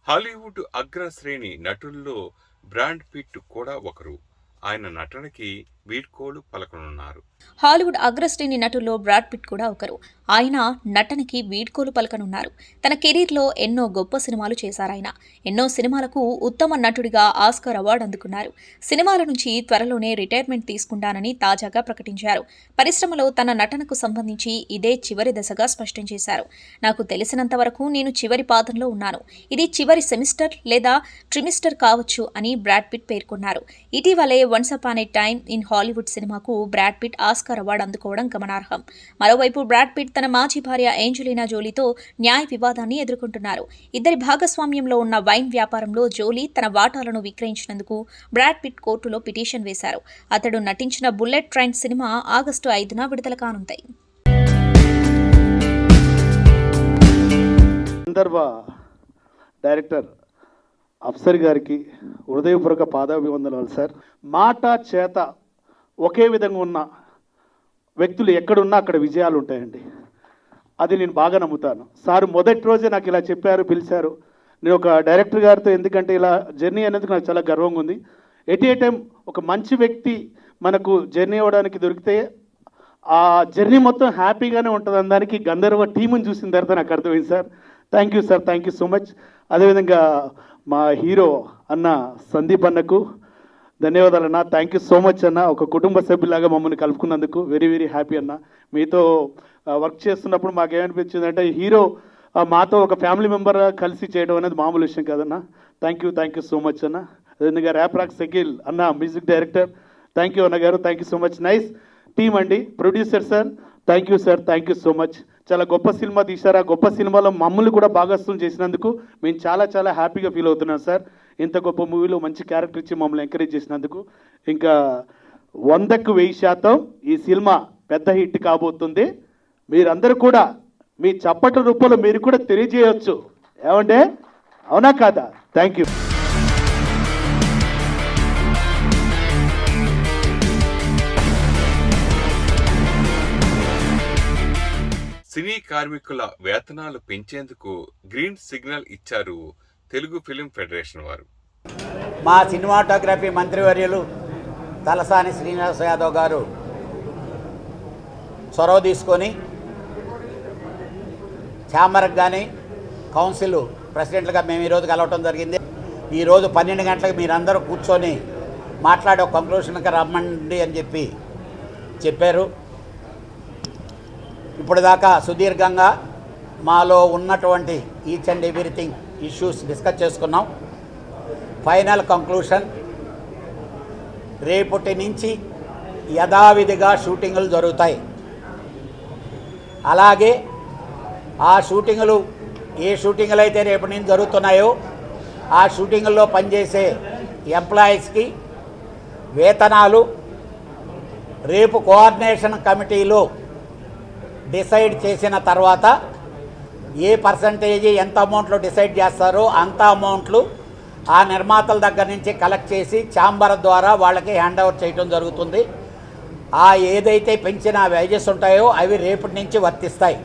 హాలీవుడ్ అగ్రశ్రేణి నటుల్లో బ్రాడ్ పిట్ కూడా ఒకరు. ఆయన నటనకి వీడ్కోలు పలకనున్నారు.
హాలీవుడ్ అగ్రశ్రేణి నటుల్లో బ్రాడ్ పిట్ కూడా ఒకరు. ఆయన నటనకి వీడ్కోలు పలకనున్నారు. తన కెరీర్లో ఎన్నో గొప్ప సినిమాలు చేశారాయన. ఎన్నో సినిమాలకు ఉత్తమ నటుడిగా ఆస్కార్ అవార్డు అందుకున్నారు. సినిమాల నుంచి త్వరలోనే రిటైర్మెంట్ తీసుకుంటానని తాజాగా ప్రకటించారు. పరిశ్రమలో తన నటనకు సంబంధించి ఇదే చివరి దశగా స్పష్టం చేశారు. నాకు తెలిసినంత వరకు నేను చివరి పాదంలో ఉన్నాను. ఇది చివరి సెమిస్టర్ లేదా ట్రిమిస్టర్ కావచ్చు అని బ్రాడ్ పిట్ పేర్కొన్నారు. ఇటీవలే once upon A time in Hollywood సినిమాకు బ్రాడ్ పిట్ ఆస్కార్ అవార్డు అందుకోవడం గమనార్హం. మరోవైపు బ్రాడ్ పిట్ తన మాజీ భార్య ఏంజెలినా జోలీతో న్యాయ వివాదాన్ని ఎదుర్కొంటున్నారు. ఇద్దరి భాగస్వామ్యంలో ఉన్న వైన్ వ్యాపారంలో జోలీ తన వాటాలను విక్రయించినందుకు బ్రాడ్ పిట్ కోర్టులో పిటిషన్ వేశారు. అతడు నటించిన బుల్లెట్ ట్రైన్ సినిమా ఆగస్టు 5న విడుదల కానుంది.
సందర్భ డైరెక్టర్ అఫ్సర్ గారికి హృదయపూర్వక పాదాభివందనాలు సార్. మాట చేత ఒకే విధంగా ఉన్న వ్యక్తులు ఎక్కడున్నా అక్కడ విజయాలు ఉంటాయండి. అది నేను బాగా నమ్ముతాను. సార్ మొదటి రోజే నాకు ఇలా చెప్పారు, పిలిచారు. నేను ఒక డైరెక్టర్ గారితో ఎందుకంటే ఇలా జర్నీ అనేది నాకు చాలా గర్వంగా ఉంది. ఎట్ ఏ టైం ఒక మంచి వ్యక్తి మనకు జర్నీ అవ్వడానికి దొరికితే ఆ జర్నీ మొత్తం హ్యాపీగానే ఉంటుంది అనడానికి గంధర్వ టీముని చూసిన తర్వాత నాకు అర్థమైంది sir. Thank you sir, thank you so much. అదేవిధంగా మా హీరో అన్న సందీప్ అన్నకు ధన్యవాదాలు అన్న. థ్యాంక్ యూ సో మచ్ అన్న. ఒక కుటుంబ సభ్యులాగా మమ్మల్ని కలుపుకున్నందుకు వెరీ వెరీ హ్యాపీ అన్న. మీతో వర్క్ చేస్తున్నప్పుడు మాకేమనిపించింది అంటే హీరో మాతో ఒక ఫ్యామిలీ మెంబర్ కలిసి చేయడం అనేది మామూలు విషయం కాదన్న. థ్యాంక్ యూ సో మచ్ అన్న. అదేవిధంగా ర్యాప్ రాక్ సెకిల్ అన్న మ్యూజిక్ డైరెక్టర్, థ్యాంక్ యూ అన్నగారు, thank you so much. Nice team అండి. Producer sir, thank you sir, thank you so much. చాలా గొప్ప సినిమా తీశారు. ఆ గొప్ప సినిమాలో మమ్మల్ని కూడా భాగస్వామ్యం చేసినందుకు మేము చాలా చాలా హ్యాపీగా ఫీల్ అవుతున్నాం సార్. ఇంత గొప్ప మూవీలో మంచి క్యారెక్టర్ ఇచ్చి మమ్మల్ని ఎంకరేజ్ చేసినందుకు. ఇంకా 100కు 1000% ఈ సినిమా పెద్ద హిట్ కాబోతుంది. మీరందరూ కూడా మీ చప్పట్ల రూపంలో మీరు కూడా తెలియజేయవచ్చు. ఏమంటే అవునా కాదా? Thank you.
సినీ కార్మికుల వేతనాలు పెంచేందుకు గ్రీన్ సిగ్నల్ ఇచ్చారు తెలుగు ఫిలిం ఫెడరేషన్ వారు.
మా సినిమాటోగ్రఫీ మంత్రివర్యులు తలసాని శ్రీనివాస్ యాదవ్ గారు చొరవ తీసుకొని ఛాంబర్కి కానీ కౌన్సిల్ ప్రెసిడెంట్లుగా మేము ఈరోజు కలవటం జరిగింది. ఈరోజు 12 గంటలకు మీరందరూ కూర్చొని మాట్లాడే ఒక కంక్లూషన్కి రమ్మండి అని చెప్పారు. ఇప్పుడు దాకా సుదీర్ఘంగా మాలో ఉన్నటువంటి each and everything issues discuss చేసుకున్నాం. ఫైనల్ కంక్లూషన్ రేపటి నుంచి యథావిధిగా షూటింగులు జరుగుతాయి. అలాగే ఆ షూటింగులు ఏ షూటింగులు అయితే రేపటి నుంచి జరుగుతున్నాయో ఆ షూటింగుల్లో పనిచేసే ఎంప్లాయీస్కి వేతనాలు రేపు కోఆర్డినేషన్ కమిటీలో డిసైడ్ చేసిన తర్వాత ఏ పర్సంటేజీ ఎంత అమౌంట్లో డిసైడ్ చేస్తారో అంత అమౌంట్లు ఆ నిర్మాతల దగ్గర నుంచి కలెక్ట్ చేసి ఛాంబర్ ద్వారా వాళ్ళకి హ్యాండ్ ఓవర్ చేయడం జరుగుతుంది. ఆ ఏదైతే పెంచిన వేజెస్ ఉంటాయో అవి రేపటి నుంచి వర్తిస్తాయి.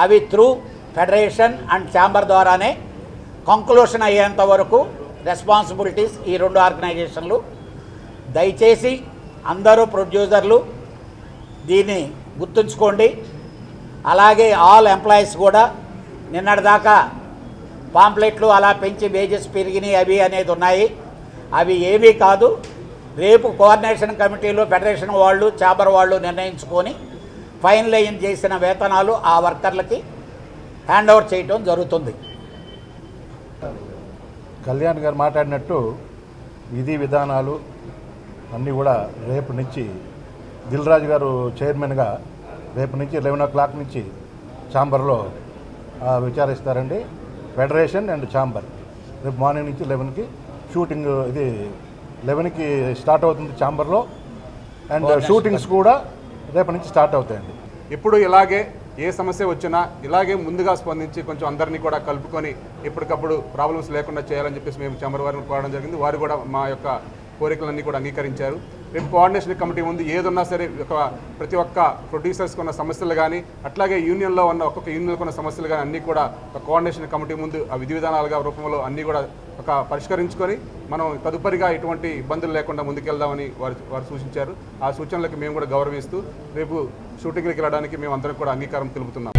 అవి త్రూ ఫెడరేషన్ అండ్ ఛాంబర్ ద్వారానే కంక్లూషన్ అయ్యేంత వరకు రెస్పాన్సిబిలిటీస్ ఈ 2 ఆర్గనైజేషన్లు. దయచేసి అందరూ ప్రొడ్యూసర్లు దీన్ని గుర్తుంచుకోండి. అలాగే ఆల్ ఎంప్లాయీస్ కూడా నిన్నటిదాకా పాంప్లెట్లు అలా పెంచి వేజెస్ పెరిగినాయి అవి అనేది ఉన్నాయి. అవి ఏమీ కాదు. రేపు కోఆర్డినేషన్ కమిటీలో ఫెడరేషన్ వాళ్ళు ఛాంబర్ వాళ్ళు నిర్ణయించుకొని ఫైనలైజ్ చేసిన వేతనాలు ఆ వర్కర్లకి హ్యాండ్ ఓవర్ చేయడం జరుగుతుంది.
కళ్యాణ్ గారు మాట్లాడినట్టు విధి విధానాలు అన్నీ కూడా రేపు నుంచి దిల్ రాజు గారు చైర్మన్గా రేపు నుంచి 11 o'clock నుంచి ఛాంబర్లో విచారిస్తారండి. ఫెడరేషన్ అండ్ ఛాంబర్ రేపు మార్నింగ్ నుంచి 11కి షూటింగ్, ఇది 11కి స్టార్ట్ అవుతుంది ఛాంబర్లో. అండ్ షూటింగ్స్ కూడా రేపు నుంచి స్టార్ట్ అవుతాయండి.
ఇప్పుడు ఇలాగే ఏ సమస్య వచ్చినా ఇలాగే ముందుగా స్పందించి కొంచెం అందరినీ కూడా కలుపుకొని ఎప్పటికప్పుడు ప్రాబ్లమ్స్ లేకుండా చేయాలని చెప్పేసి మేము ఛాంబర్ వారిని కోరడం జరిగింది. వారు కూడా మా యొక్క కోరికలన్నీ కూడా అంగీకరించారు. రేపు కోఆర్డినేషన్ కమిటీ ముందు ఏదున్నా సరే ప్రతి ఒక్క ప్రొడ్యూసర్స్కి ఉన్న సమస్యలు కానీ అట్లాగే యూనియన్లో ఉన్న ఒక్కొక్క యూనియన్కి ఉన్న సమస్యలు కానీ అన్నీ కూడా ఒక కోఆర్డినేషన్ కమిటీ ముందు ఆ విధి విధానాలుగా రూపంలో అన్నీ కూడా పరిష్కరించుకొని మనం తదుపరిగా ఎటువంటి ఇబ్బందులు లేకుండా ముందుకెళ్దామని వారు సూచించారు. ఆ సూచనలకు మేము కూడా గౌరవిస్తూ రేపు షూటింగ్కి వెళ్ళడానికి మేము అందరం కూడా అంగీకారం తెలుపుతున్నాం.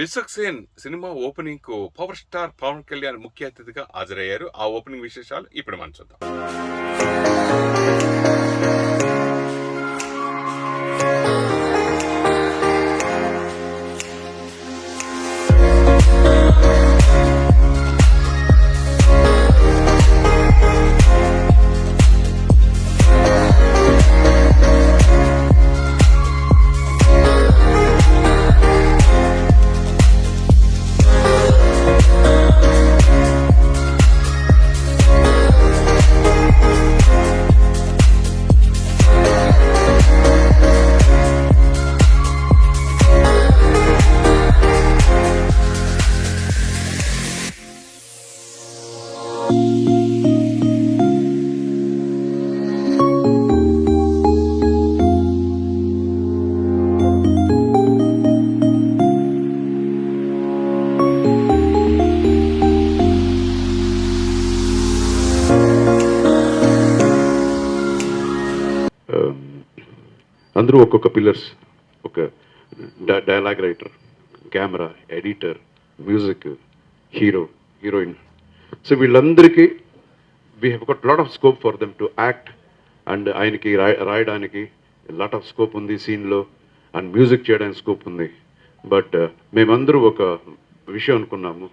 విశ్వక్సేన్ సినిమా ఓపెనింగ్ కు పవర్ స్టార్ పవన్ కళ్యాణ్ ముఖ్య అతిథిగా హాజరయ్యారు. ఆ ఓపెనింగ్ విశేషాలు ఇప్పుడు మనం చూద్దాం.
అందరూ ఒక్కొక్క పిల్లర్స్, ఒక dialogue writer, camera, editor, music, hero, heroine. So వీళ్ళందరికీ we have got lot of scope for them to act. And ఆయనకి రాయడానికి లాట్ ఆఫ్ స్కోప్ ఉంది సీన్లో, అండ్ మ్యూజిక్ చేయడానికి స్కోప్ ఉంది. బట్ మేమందరూ ఒక విషయం అనుకున్నాము,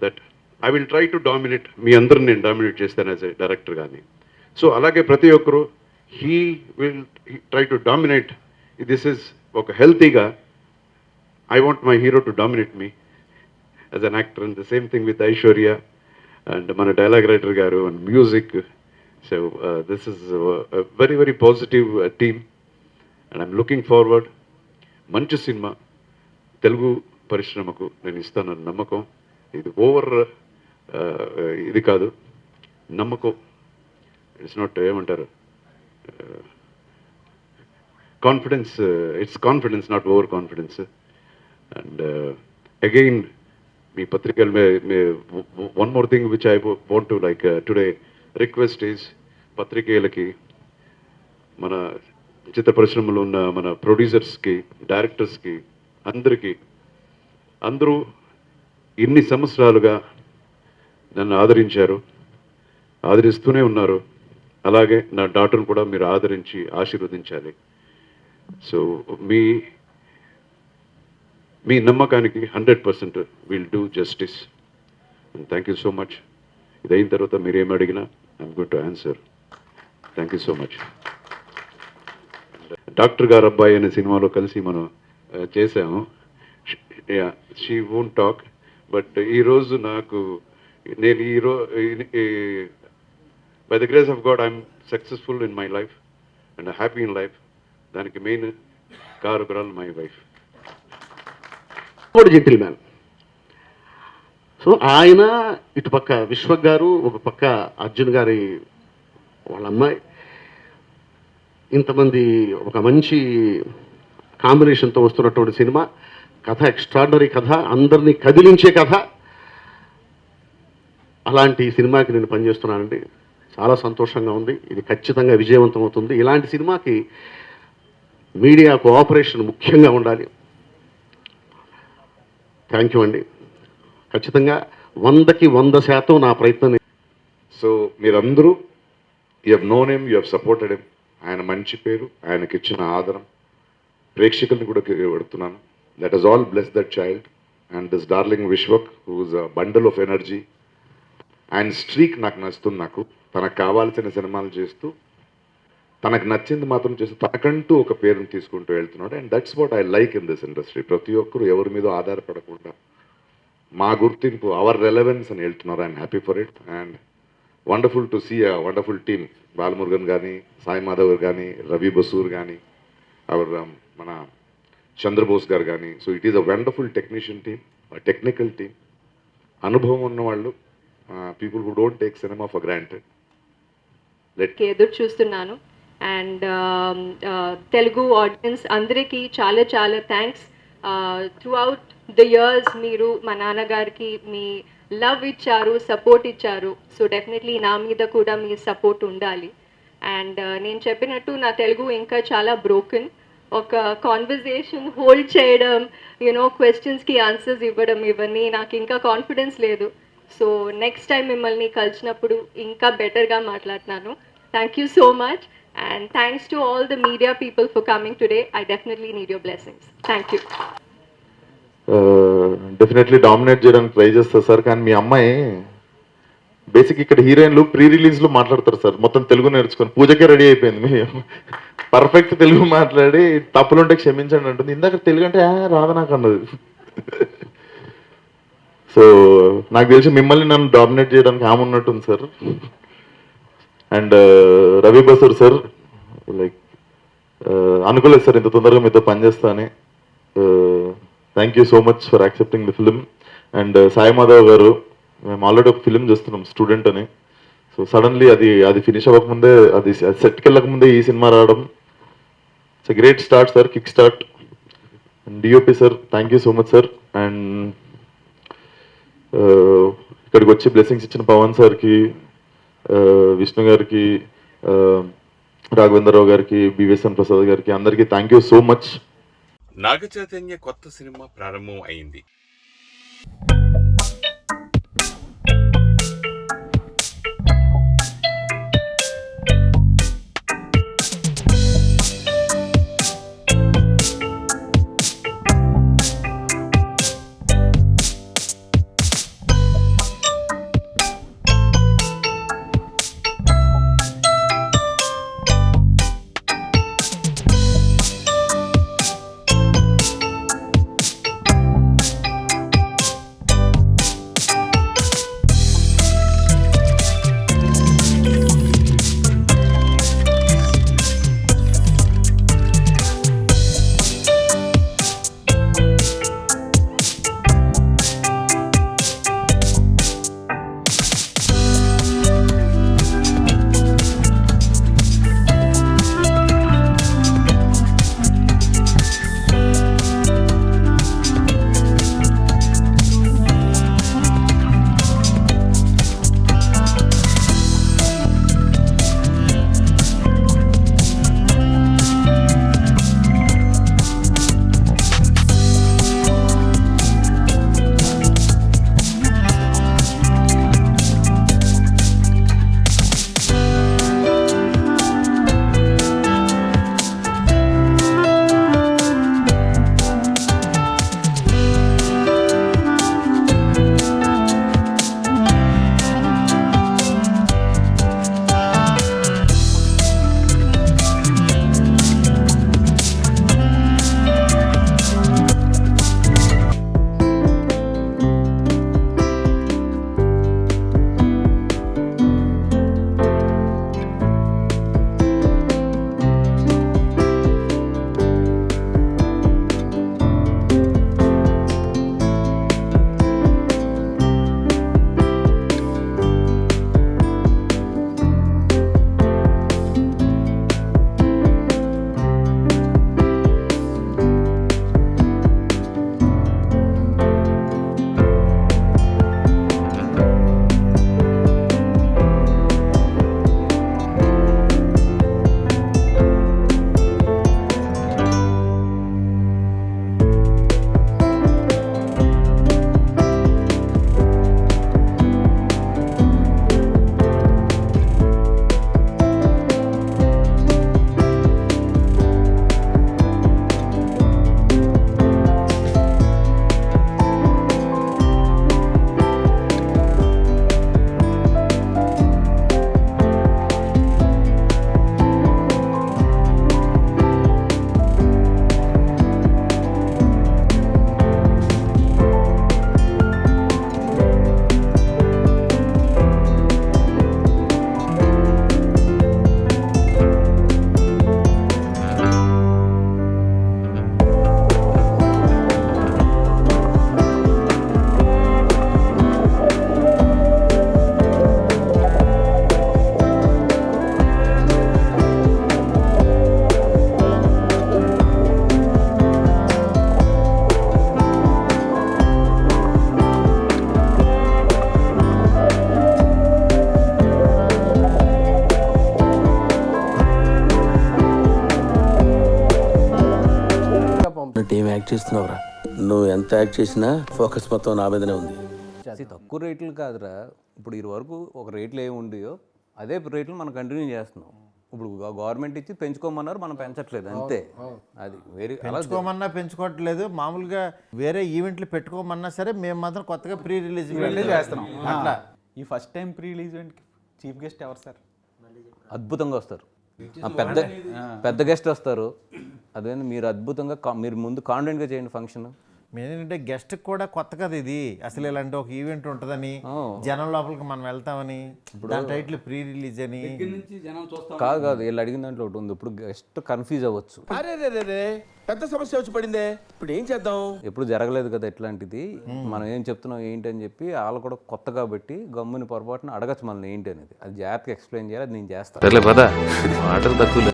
that I will try to dominate, మీ అందరిని నేను డామినేట్ చేస్తాను యాజ్ ఎ డైరెక్టర్ కానీ. సో అలాగే ప్రతి ఒక్కరు he will try to dominate. This is okay healthyga. I want my hero to dominate me as an actor, and the same thing with Aishwarya and mana dialogue writer garu and music. So this is a very very positive team, and I'm looking forward. Manchi cinema Telugu parishramaku nenu istanu namakam. Idi over idi kaadu, namakam. It's not emantaru confidence. It's confidence, not overconfidence. And again, me patrikal one more thing which I want to today request is patrikelaki mana chitra parishramalo unna mana producers ki, directors ki, అందరూ ఇన్ని సంవత్సరాలుగా నన్ను ఆదరించారు, ఆదరిస్తూనే ఉన్నారు. అలాగే నా డాటర్ను కూడా మీరు ఆదరించి ఆశీర్వదించాలి. సో మీ నమ్మకానికి 100% will do justice. And thank you so much. ఇది అయిన తర్వాత మీరు ఏమి అడిగినా I'm good to answer. Thank you so much. Doctor గారు అబ్బాయి అనే సినిమాలో కలిసి మనం చేసాము. షీ వోంట్ టాక్, బట్ ఈరోజు నాకు నేను by the grace of God, I'm successful in my life and happy in life. దానికి main car girl my wife కూడా జెంటిల్ మ్యాన్. సో ఆయన ఇటు పక్క విశ్వక్ గారు, ఒక పక్క అర్జున్ గారి వాళ్ళ అమ్మాయి, ఇంతమంది ఒక మంచి కాంబినేషన్తో వస్తున్నటువంటి సినిమా. కథ ఎక్స్ట్రాడినరీ కథ, అందరినీ కదిలించే కథ. అలాంటి సినిమాకి నేను పనిచేస్తున్నానండి, చాలా సంతోషంగా ఉంది. ఇది ఖచ్చితంగా విజయవంతం అవుతుంది. ఇలాంటి సినిమాకి మీడియా కోఆపరేషన్ ముఖ్యంగా ఉండాలి. థ్యాంక్ యూ అండి. ఖచ్చితంగా 100కి 100% నా ప్రయత్నం.
సో మీరందరూ you have known him, you have supported him. ఆయన మంచి పేరు, ఆయనకి ఇచ్చిన ఆదరం ప్రేక్షకుల్ని కూడా పెడుతున్నాను. That is all bless that child and this darling Vishwak whose a bundle of energy. ఆయన స్ట్రీక్ నాకు నచ్చుతుంది. నాకు తనకు కావాల్సిన సినిమాలు చేస్తూ, తనకు నచ్చింది మాత్రం చేస్తూ, తనకంటూ ఒక పేరుని తీసుకుంటూ వెళ్తున్నాడు. And that's what I like in this industry. ప్రతి ఒక్కరు ఎవరి మీద ఆధారపడకుండా మా గుర్తింపు, అవర్ రెలవెన్స్ అని వెళ్తున్నారు. I'm happy for it and wonderful to see a wonderful team. Balamurugan కానీ, సాయి మాధవ్ కానీ, రవి బసూర్ కానీ, అవర్ మన చంద్రబోస్ గారు కానీ. So it is a wonderful technician team, technical team, అనుభవం ఉన్నవాళ్ళు, people who don't take cinema for granted.
ఎదురు చూస్తున్నాను. అండ్ తెలుగు ఆడియన్స్ అందరికీ చాలా చాలా thanks. Through out the years మీరు మా నాన్నగారికి మీ లవ్ ఇచ్చారు, సపోర్ట్ ఇచ్చారు. సో డెఫినెట్లీ నా మీద కూడా మీ సపోర్ట్ ఉండాలి. అండ్ నేను చెప్పినట్టు నా తెలుగు ఇంకా చాలా బ్రోకెన్. ఒక కాన్వర్జేషన్ హోల్డ్ చేయడం, క్వశ్చన్స్కి ఆన్సర్స్ ఇవ్వడం, ఇవన్నీ నాకు ఇంకా కాన్ఫిడెన్స్ లేదు. సో నెక్స్ట్ టైం మిమ్మల్ని కలిసినప్పుడు ఇంకా బెటర్గా మాట్లాడుతున్నాను. Thank you so much and thanks to all the media people for coming today. I definitely need your blessings. Thank you.
Definitely dominate చేయడానికి ట్రై చేస్తారు సార్. కానీ మీ అమ్మాయి బేసిక్ ఇక్కడ హీరోయిన్లు ప్రీ రిలీజ్లో మాట్లాడతారు సార్, మొత్తం తెలుగు నేర్చుకొని. పూజకే రెడీ అయిపోయింది. మీ పర్ఫెక్ట్ తెలుగు మాట్లాడి తప్పులుంటే క్షమించండి అంటుంది. ఇందాక తెలుగు అంటే రాదు నాకు అన్నది. సో నాకు తెలిసి మిమ్మల్ని నన్ను డామినేట్ చేయడానికి ఆమె ఉన్నట్టుంది sir. And Ravi Basur sir, like అనుకోలేదు సార్ ఇంత తొందరగా మీతో పనిచేస్తా అని. Thank you so much for accepting the film. And Sai Madhav గారు, మేము ఆల్రెడీ ఒక ఫిలిం చేస్తున్నాం స్టూడెంట్ అని. సో సడన్లీ అది ఫినిష్ అవ్వకముందే, అది సెట్కి వెళ్ళకముందే ఈ సినిమా రావడం, it's great start sir, kick start. And DOP sir, thank you so much sir. And ఇక్కడికి వచ్చి బ్లెస్సింగ్స్ ఇచ్చిన పవన్ సార్కి, విష్ణు గారికి, రాఘవేంద్రరావు గారికి, బివిఎస్ఎన్ ప్రసాద్ గారికి, అందరికీ thank you so much.
Naga Chaitanya కొత్త సినిమా ప్రారంభం అయింది.
ఏం యాక్ట్ చేస్తున్నావురా? నువ్వు ఎంత యాక్ట్ చేసినా ఫోకస్ మొత్తం నా మీదనే ఉంది.
అది తక్కువ రేట్లు కాదురా. ఇప్పుడు ఇది వరకు ఒక రేట్లు ఏమి ఉండయో అదే రేట్లు మనం కంటిన్యూ చేస్తున్నాం. ఇప్పుడు గవర్నమెంట్ ఇచ్చి పెంచుకోమన్నారు, మనం పెంచట్లేదు అంతే. అది వేరే
పెంచుకోమన్నా పెంచుకోవట్లేదు. మామూలుగా వేరే ఈవెంట్లు పెట్టుకోమన్నా సరే మేము మాత్రం కొత్తగా ప్రీ రిలీజ్
చేస్తున్నాం.
అట్లా
ఈ ఫస్ట్ టైం ప్రీ రిలీజ్ ఈవెంట్కి చీఫ్ గెస్ట్ ఎవరు సార్?
అద్భుతంగా వస్తారు. పెద్ద గెస్ట్ వస్తారు. అదే మీరు అద్భుతంగా మీరు ముందు కాన్ఫిడెంట్గా చేయండి ఫంక్షన్.
ఏంటంటే గెస్ట్ కూడా కొత్త కదా ఇది. అసలు ఇలాంటి ఒక ఈవెంట్ ఉంటుందని, జనం లోపలికి మనం వెళ్తామని, దాని టైటిల్ ప్రీ రిలీజ్ అని
కాదు. వీళ్ళు అడిగిన దాంట్లో ఒకటి ఉంది. ఇప్పుడు గెస్ట్ కన్ఫ్యూజ్ అవ్వచ్చు.
పెద్ద సమస్య వచ్చి పడిందే, ఇప్పుడు ఏం చేద్దాం?
ఎప్పుడు జరగలేదు కదా ఇట్లాంటిది. మనం ఏం చెప్తున్నాం ఏంటి అని చెప్పి వాళ్ళు కూడా కొత్త కాబట్టి గమ్ముని పొరపాటున అడగచ్చు మనల్ని ఏంటి అనేది. అది జాగ్రత్తగా ఎక్స్ప్లెయిన్ చేయాలి. అది నేను చేస్తాను.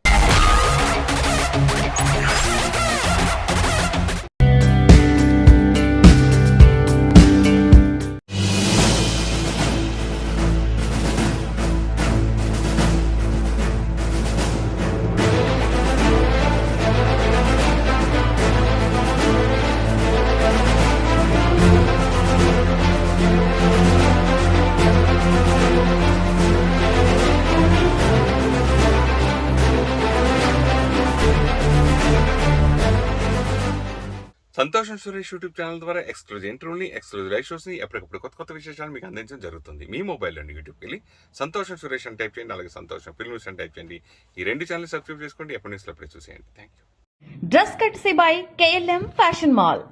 సంతోషం సురేష్ యూట్యూబ్ ఛానల్ ద్వారా ఎక్స్క్లూజివ్ ఇంటర్వ్యూని, ఎక్స్క్లూజివ్ లైవ్ షోస్ని ఎప్పటికప్పుడు కొత్త విశేషాలు మీకు అందించడం జరుగుతుంది. మీ మొబైల్లోని యూట్యూబ్కి వెళ్ళి సంతోషం సురేష్ అని టైప్ చేయండి, అలాగే సంతోషం ఫిల్మ్స్ అని టైప్ చేయండి. ఈ 2 ఛానల్ సబ్స్క్రైబ్ చేసుకోండి. ఎప్పటి నుంచి అప్పుడే చూసేయండి. Thank you.
Dress కట్సీ by KLM fashion mall.